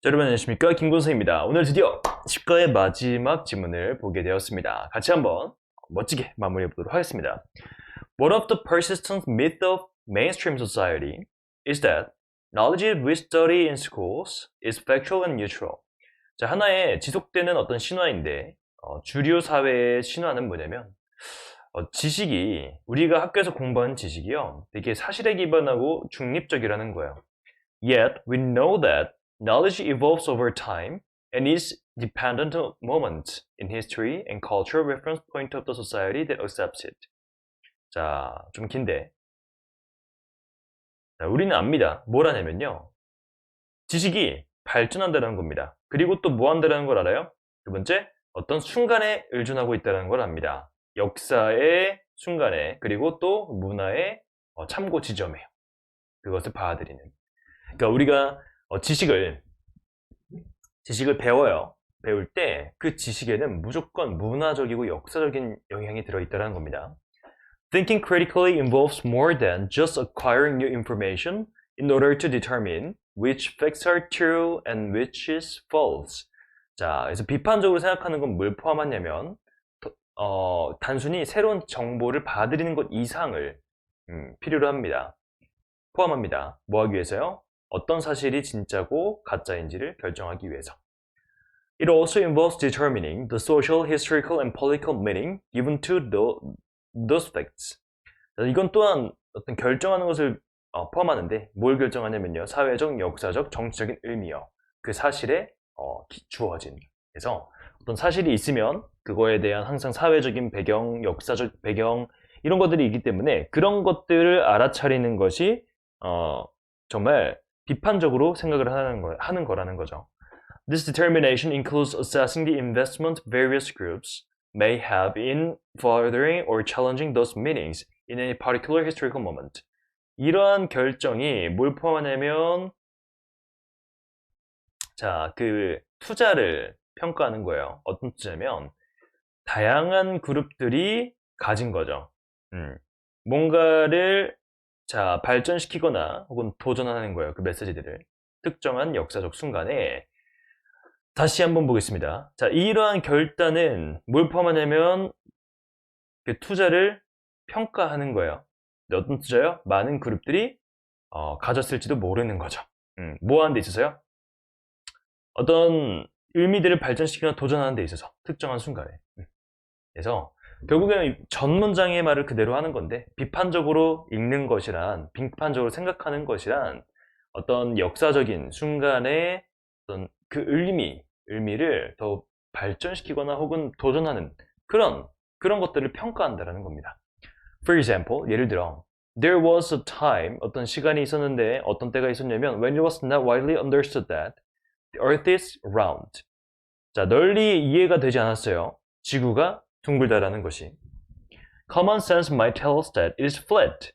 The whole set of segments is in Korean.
자, 여러분 안녕하십니까, 김곤성입니다. 오늘 드디어 10과의 마지막 지문을 보게 되었습니다. 같이 한번 멋지게 마무리해 보도록 하겠습니다. One of the persistent myths of mainstream society is that knowledge we study in schools is factual and neutral. 자, 하나의 지속되는 어떤 신화인데 주류 사회의 신화는 뭐냐면 지식이, 우리가 학교에서 공부한 지식이요, 되게 사실에 기반하고 중립적이라는 거예요. Yet we know that knowledge evolves over time and is dependent on moments in history and cultural reference point of the society that accepts it. 자, 좀 긴데. 자, 우리는 압니다. 뭘 하냐면요, 지식이 발전한다는 겁니다. 그리고 또 뭐 한다는 걸 알아요? 두 번째, 어떤 순간에 의존하고 있다는 걸 압니다. 역사의 순간에, 그리고 또 문화의 참고 지점에 그것을 받아들이는. 그러니까 우리가 지식을 배워요. 배울 때 그 지식에는 무조건 문화적이고 역사적인 영향이 들어있다는 겁니다. Thinking critically involves more than just acquiring new information in order to determine which facts are true and which is false. 자, 그래서 비판적으로 생각하는 건 뭘 포함하냐면 단순히 새로운 정보를 받아들이는 것 이상을 필요로 합니다. 포함합니다. 뭐 하기 위해서요? 어떤 사실이 진짜고 가짜인지를 결정하기 위해서. It also involves determining the social, historical, and political meaning given to those facts. 이건 또한 어떤 결정하는 것을 포함하는데, 뭘 결정하냐면요, 사회적, 역사적, 정치적인 의미요, 그 사실에 주어진. 그래서 어떤 사실이 있으면 그거에 대한 항상 사회적인 배경, 역사적 배경, 이런 것들이 있기 때문에 그런 것들을 알아차리는 것이 정말 비판적으로 생각을 하는 거라는 거죠. This determination includes assessing the investment various groups may have in furthering or challenging those meanings in any particular historical moment. 이러한 결정이 뭘 포함하냐면, 자, 그 투자를 평가하는 거예요. 어떤 투자냐면 다양한 그룹들이 가진 거죠. 뭔가를 발전시키거나 혹은 도전하는 거예요. 그 메시지들을 특정한 역사적 순간에. 다시 한번 보겠습니다. 자, 이러한 결단은 뭘 포함하냐면 그 투자를 평가하는 거예요. 어떤 투자요? 많은 그룹들이 가졌을지도 모르는 거죠. 뭐 하는 데 있어서요? 어떤 의미들을 발전시키거나 도전하는 데 있어서 특정한 순간에. 그래서 결국에는 전 문장의 말을 그대로 하는 건데, 비판적으로 읽는 것이란, 비판적으로 생각하는 것이란 어떤 역사적인 순간의 어떤 그 의미를 더 발전시키거나 혹은 도전하는 그런 것들을 평가한다는 겁니다. For example, 예를 들어 There was a time, 어떤 시간이 있었는데, 어떤 때가 있었냐면 when it was not widely understood that the earth is round. 자, 널리 이해가 되지 않았어요, 지구가 둥글다라는 것이. Common sense might tell us that it is flat.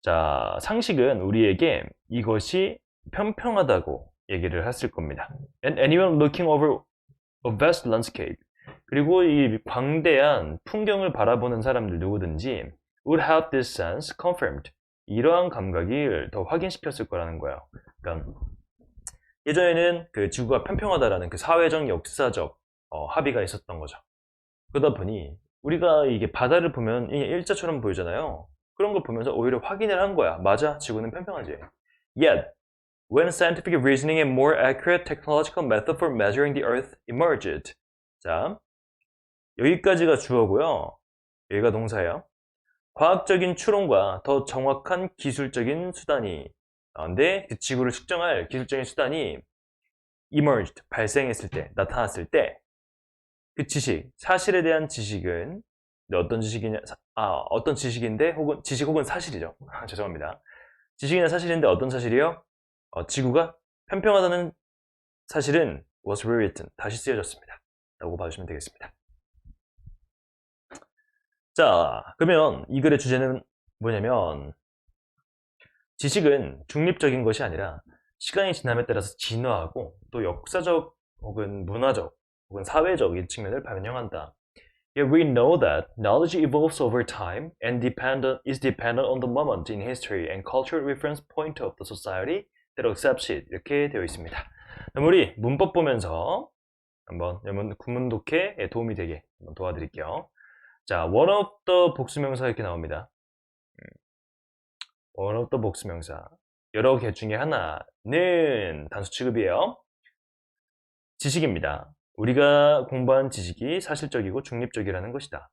자, 상식은 우리에게 이것이 평평하다고 얘기를 했을 겁니다. And anyone looking over a vast landscape. 그리고 이 광대한 풍경을 바라보는 사람들 누구든지 would have this sense confirmed. 이러한 감각을 더 확인시켰을 거라는 거예요. 그러니까 예전에는 그 지구가 평평하다라는 그 사회적, 역사적 합의가 있었던 거죠. 그러다 보니 우리가 이게 바다를 보면 이게 일자처럼 보이잖아요. 그런 걸 보면서 오히려 확인을 한 거야. 맞아, 지구는 평평하지. Yet, when scientific reasoning and more accurate technological method for measuring the Earth emerged. 자, 여기까지가 주어고요. 여기가 동사예요. 과학적인 추론과 더 정확한 기술적인 수단이, 근데 그 지구를 측정할 기술적인 수단이 emerged, 발생했을 때, 나타났을 때, 그 지식, 사실에 대한 지식은 어떤 지식이냐, 어떤 지식인데, 혹은 지식 혹은 사실이죠. 죄송합니다. 지식이나 사실인데 어떤 사실이요? 지구가 평평하다는 사실은 was rewritten, 다시 쓰여졌습니다 라고 봐주시면 되겠습니다. 자, 그러면 이 글의 주제는 뭐냐면, 지식은 중립적인 것이 아니라 시간이 지남에 따라서 진화하고 또 역사적 혹은 문화적 혹은 사회적인 측면을 반영한다. Yet we know that knowledge evolves over time and is dependent on the moment in history and cultural reference point of the society that accepts it. 이렇게 되어 있습니다. 그럼 우리 문법 보면서 한번 여러분 구문 독해에 도움이 되게 한번 도와드릴게요. 자, one of the 복수명사 이렇게 나옵니다. one of the 복수명사. 여러 개 중에 하나는 단수 취급이에요. 지식입니다. 우리가 공부한 지식이 사실적이고 중립적이라는 것이다.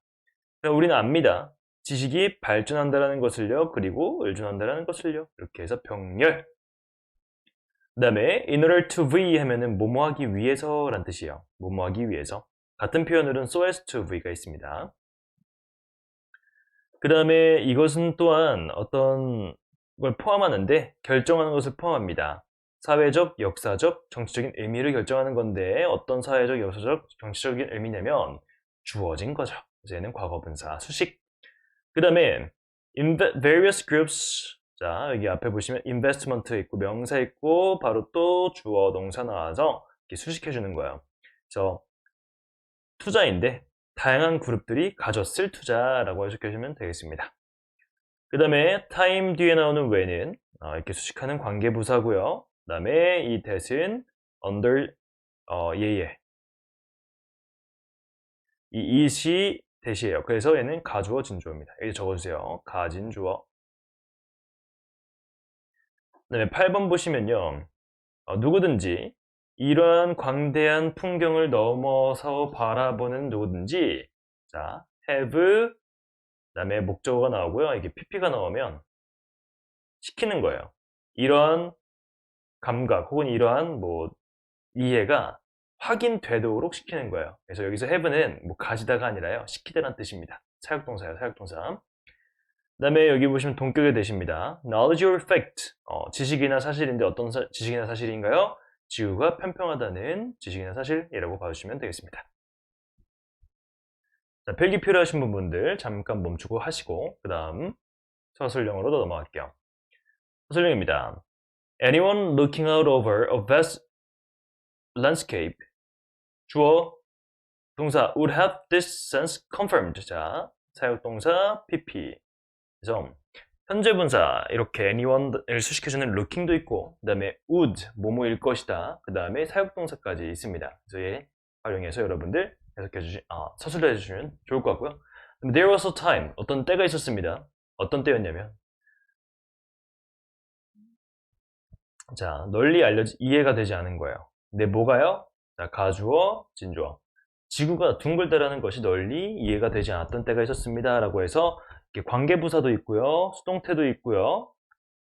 우리는 압니다. 지식이 발전한다는 것을요, 그리고 의존한다는 것을요. 이렇게 해서 병렬. 그 다음에 in order to v 하면은 뭐뭐 하기 위해서란 뜻이에요. 뭐뭐 하기 위해서. 같은 표현으로는 so as to v가 있습니다. 그 다음에 이것은 또한 어떤 걸 포함하는데 결정하는 것을 포함합니다. 사회적, 역사적, 정치적인 의미를 결정하는 건데 어떤 사회적, 역사적, 정치적인 의미냐면 주어진 거죠. 그래서 얘는 과거분사, 수식. 그 다음에 various groups. 자, 여기 앞에 보시면 investment 있고 명사 있고 바로 또 주어, 동사 나와서 이렇게 수식해주는 거예요. 그래서 투자인데 다양한 그룹들이 가졌을 투자라고 해석해주면 되겠습니다. 그 다음에 time 뒤에 나오는 when은 이렇게 수식하는 관계부사고요. 그 다음에 이 that은 under 예예. 이 it이 that이에요. 그래서 얘는 가주어 진주어입니다. 여기 적어주세요. 가진주어. 그 다음에 8번 보시면요. 누구든지 이러한 광대한 풍경을 넘어서 바라보는 누구든지 자, have 그 다음에 목적어가 나오고요. 이게 pp가 나오면 시키는 거예요. 이러한 감각 혹은 이러한 뭐 이해가 확인되도록 시키는 거예요. 그래서 여기서 have는 뭐 가지다가 아니라요. 시키다라는 뜻입니다. 사역동사예요. 사역동사. 그 다음에 여기 보시면 동격의 대시입니다. knowledge or fact. 지식이나 사실인데 어떤 지식이나 사실인가요? 지구가 평평하다는 지식이나 사실이라고 봐주시면 되겠습니다. 자, 필기 필요하신 부분들 잠깐 멈추고 하시고 그 다음 서술형으로 넘어갈게요. 서술형입니다. Anyone looking out over a vast landscape. 주어, 동사 would have this sense confirmed. 자, 사역동사 pp. 그래서 현재 분사 이렇게 anyone을 수식해주는 looking도 있고 그 다음에 would 뭐뭐일 것이다. 그 다음에 사역동사까지 있습니다. 그래서 얘 활용해서 여러분들 서술을 해주시면 좋을 것 같고요. There was a time 어떤 때가 있었습니다. 어떤 때였냐면 자 널리 이해가 되지 않은 거예요. 근데 뭐가요? 자 가주어 진주어 지구가 둥글다라는 것이 널리 이해가 되지 않았던 때가 있었습니다. 라고 해서 관계부사도 있고요. 수동태도 있고요.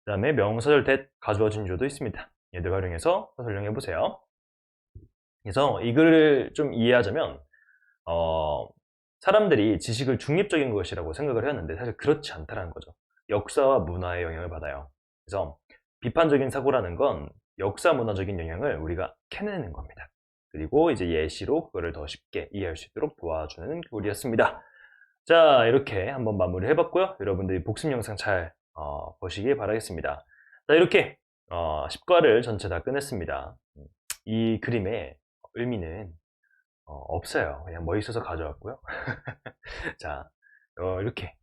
그 다음에 명사절 that 가주어 진주어도 있습니다. 얘들 활용해서 설명해 보세요. 그래서 이 글을 좀 이해하자면 사람들이 지식을 중립적인 것이라고 생각을 했는데 사실 그렇지 않다는 거죠. 역사와 문화의 영향을 받아요. 그래서 비판적인 사고라는 건 역사 문화적인 영향을 우리가 캐내는 겁니다. 그리고 이제 예시로 그거를 더 쉽게 이해할 수 있도록 도와주는 글이었습니다. 자, 이렇게 한번 마무리 해봤고요. 여러분들이 복습 영상 잘 보시길 바라겠습니다. 자, 이렇게 10과를 전체 다 끝냈습니다. 이 그림의 의미는 없어요. 그냥 멋있어서 가져왔고요. 자, 이렇게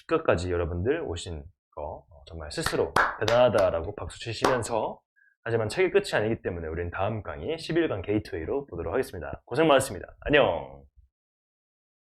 10과까지 여러분들 오신 거 정말 스스로 대단하다라고 박수 치시면서 하지만 책의 끝이 아니기 때문에 우리는 다음 강의 11강 게이트웨이로 보도록 하겠습니다. 고생 많으셨습니다. 안녕!